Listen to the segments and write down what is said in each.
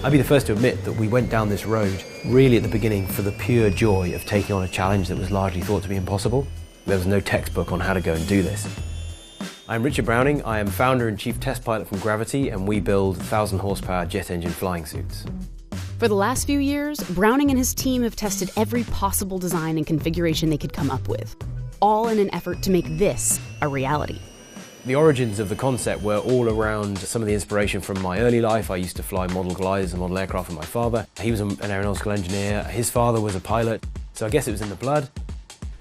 I'd be the first to admit that we went down this road really at the beginning for the pure joy of taking on a challenge that was largely thought to be impossible. There was no textbook on how to go and do this. I'm Richard Browning. I am founder and chief test pilot from Gravity, and we build 1,000 horsepower jet engine flying suits. For the last few years, Browning and his team have tested every possible design and configuration they could come up with, all in an effort to make this a reality. The origins of the concept were all around some of the inspiration from my early life. I used to fly model gliders and model aircraft with my father. He was an aeronautical engineer. His father was a pilot, so I guess it was in the blood.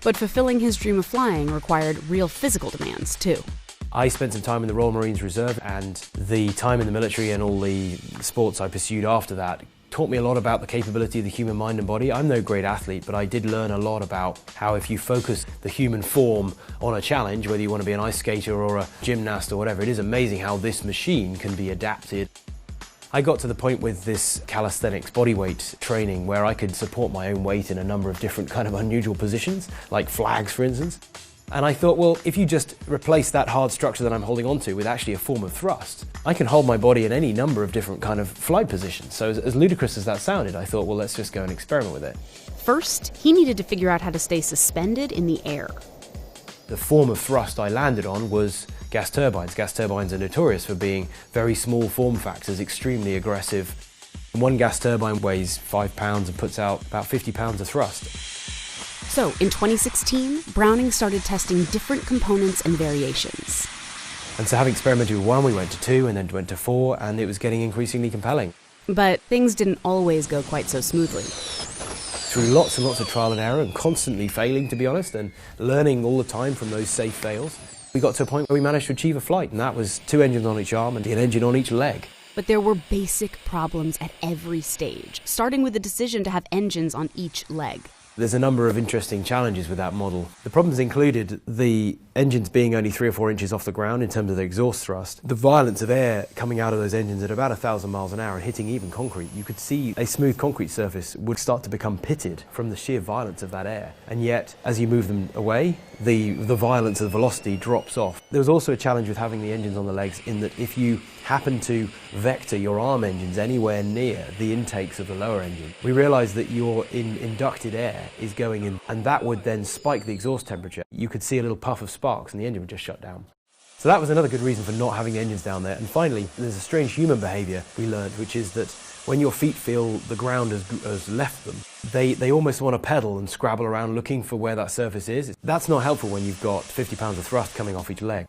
But fulfilling his dream of flying required real physical demands, too. I spent some time in the Royal Marines Reserve, and the time in the military and all the sports I pursued after that taught me a lot about the capability of the human mind and body. I'm no great athlete, but I did learn a lot about how if you focus the human form on a challenge, whether you want to be an ice skater or a gymnast or whatever, it is amazing how this machine can be adapted. I got to the point with this calisthenics bodyweight training where I could support my own weight in a number of different kind of unusual positions, like flags, for instance. And I thought, well, if you just replace that hard structure that I'm holding onto with actually a form of thrust, I can hold my body in any number of different kind of flight positions. So as ludicrous as that sounded, I thought, well, let's just go and experiment with it. First, he needed to figure out how to stay suspended in the air. The form of thrust I landed on was gas turbines. Gas turbines are notorious for being very small form factors, extremely aggressive. One gas turbine weighs 5 pounds and puts out about 50 pounds of thrust. So, in 2016, Browning started testing different components and variations. And so having experimented with 1, we went to 2 and then went to 4, and it was getting increasingly compelling. But things didn't always go quite so smoothly. Through lots and lots of trial and error and constantly failing, to be honest, and learning all the time from those safe fails, we got to a point where we managed to achieve a flight, and that was 2 engines on each arm and an engine on each leg. But there were basic problems at every stage, starting with the decision to have engines on each leg. There's a number of interesting challenges with that model. The problems included the engines being only 3 or 4 inches off the ground in terms of the exhaust thrust, the violence of air coming out of those engines at about 1,000 miles an hour and hitting even concrete. You could see a smooth concrete surface would start to become pitted from the sheer violence of that air. And yet, as you move them away, the violence of the velocity drops off. There was also a challenge with having the engines on the legs in that if you happen to vector your arm engines anywhere near the intakes of the lower engine, we realized that your inducted air is going in, and that would then spike the exhaust temperature. You could see a little puff of sparks and the engine would just shut down. So that was another good reason for not having the engines down there. And finally, there's a strange human behavior we learned, which is that when your feet feel the ground has left them, they almost want to pedal and scrabble around looking for where that surface is. That's not helpful when you've got 50 pounds of thrust coming off each leg.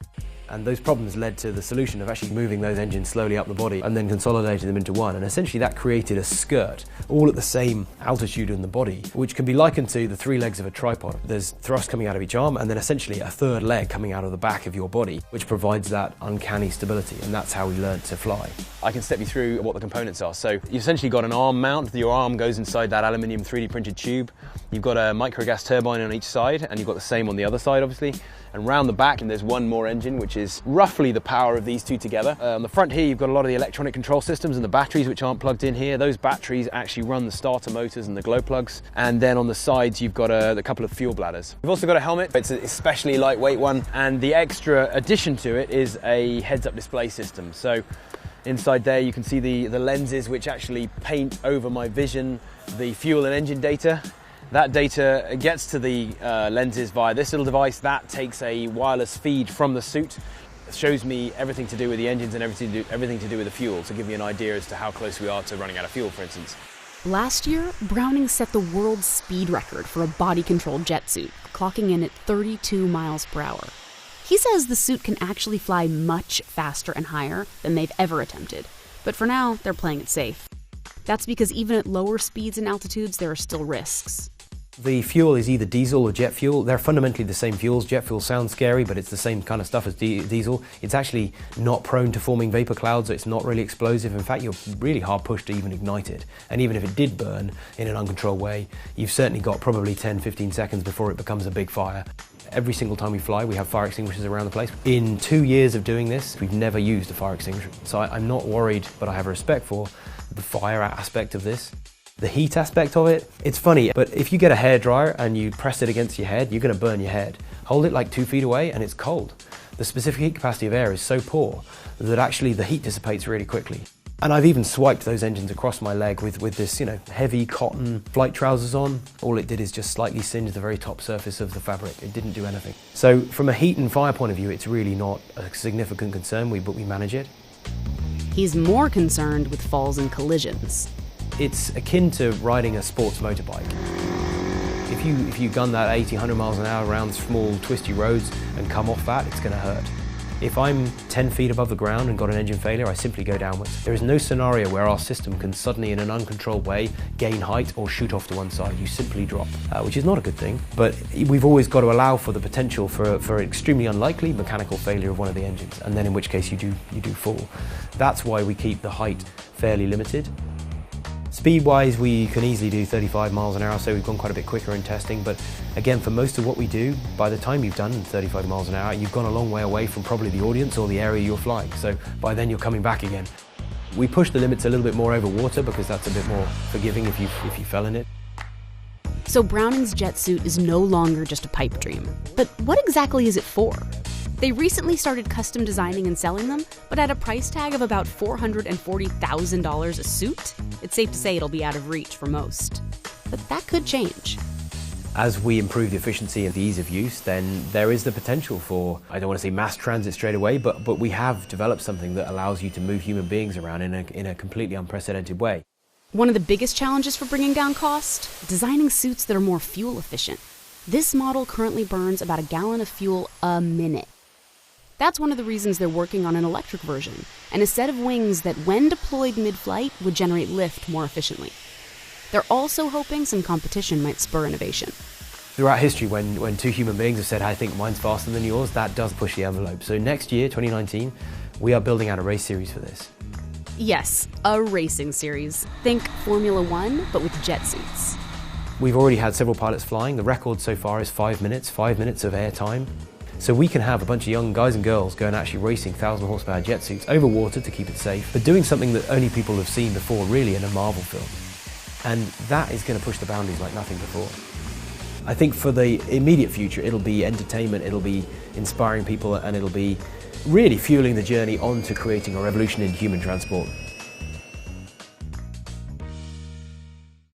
And those problems led to the solution of actually moving those engines slowly up the body and then consolidating them into one. And essentially that created a skirt, all at the same altitude in the body, which can be likened to the 3 legs of a tripod. There's thrust coming out of each arm and then essentially a 3rd leg coming out of the back of your body, which provides that uncanny stability. And that's how we learned to fly. I can step you through what the components are. So you've essentially got an arm mount. Your arm goes inside that aluminium 3D printed tube. You've got a micro gas turbine on each side, and you've got the same on the other side, obviously. And round the back, and there's one more engine, which is roughly the power of these two together. On the front here, you've got a lot of the electronic control systems and the batteries, which aren't plugged in here. Those batteries actually run the starter motors and the glow plugs. And then on the sides, you've got a couple of fuel bladders. We've also got a helmet. It's an especially lightweight one. And the extra addition to it is a heads-up display system. So inside there, you can see the lenses, which actually paint over my vision the fuel and engine data. That data gets to the lenses via this little device. That takes a wireless feed from the suit. It shows me everything to do with the engines and everything to do with the fuel, to give me an idea as to how close we are to running out of fuel, for instance. Last year, Browning set the world's speed record for a body-controlled jet suit, clocking in at 32 miles per hour. He says the suit can actually fly much faster and higher than they've ever attempted. But for now, they're playing it safe. That's because even at lower speeds and altitudes, there are still risks. The fuel is either diesel or jet fuel. They're fundamentally the same fuels. Jet fuel sounds scary, but it's the same kind of stuff as diesel. It's actually not prone to forming vapor clouds. It's not really explosive. In fact, you're really hard pushed to even ignite it. And even if it did burn in an uncontrolled way, you've certainly got probably 10-15 seconds before it becomes a big fire. Every single time we fly, we have fire extinguishers around the place. In 2 years of doing this, we've never used a fire extinguisher. So I'm not worried, but I have respect for the fire aspect of this. The heat aspect of it, it's funny, but if you get a hairdryer and you press it against your head, you're going to burn your head. Hold it like 2 feet away and it's cold. The specific heat capacity of air is so poor that actually the heat dissipates really quickly. And I've even swiped those engines across my leg with this, heavy cotton flight trousers on. All it did is just slightly singe the very top surface of the fabric. It didn't do anything. So from a heat and fire point of view, it's really not a significant concern, but we manage it. He's more concerned with falls and collisions. It's akin to riding a sports motorbike. If you gun that 80, 100 miles an hour around small, twisty roads and come off that, it's going to hurt. If I'm 10 feet above the ground and got an engine failure, I simply go downwards. There is no scenario where our system can suddenly, in an uncontrolled way, gain height or shoot off to one side. You simply drop, which is not a good thing. But we've always got to allow for the potential for an extremely unlikely mechanical failure of one of the engines, and then in which case you do fall. That's why we keep the height fairly limited. Speed-wise, we can easily do 35 miles an hour, so we've gone quite a bit quicker in testing, but again, for most of what we do, by the time you've done 35 miles an hour, you've gone a long way away from probably the audience or the area you're flying, so by then you're coming back again. We push the limits a little bit more over water because that's a bit more forgiving if you fell in it. So Browning's jet suit is no longer just a pipe dream. But what exactly is it for? They recently started custom designing and selling them, but at a price tag of about $440,000 a suit, it's safe to say it'll be out of reach for most. But that could change. As we improve the efficiency and the ease of use, then there is the potential for, I don't want to say mass transit straight away, but we have developed something that allows you to move human beings around in a completely unprecedented way. One of the biggest challenges for bringing down cost? Designing suits that are more fuel efficient. This model currently burns about a gallon of fuel a minute. That's one of the reasons they're working on an electric version, and a set of wings that, when deployed mid-flight, would generate lift more efficiently. They're also hoping some competition might spur innovation. Throughout history, when two human beings have said, I think mine's faster than yours, that does push the envelope. So next year, 2019, we are building out a race series for this. Yes, a racing series. Think Formula One, but with jet suits. We've already had several pilots flying. The record so far is 5 minutes of air time. So we can have a bunch of young guys and girls going actually racing 1,000 horsepower jet suits over water to keep it safe, but doing something that only people have seen before really in a Marvel film. And that is going to push the boundaries like nothing before. I think for the immediate future, it'll be entertainment, it'll be inspiring people, and it'll be really fueling the journey on to creating a revolution in human transport.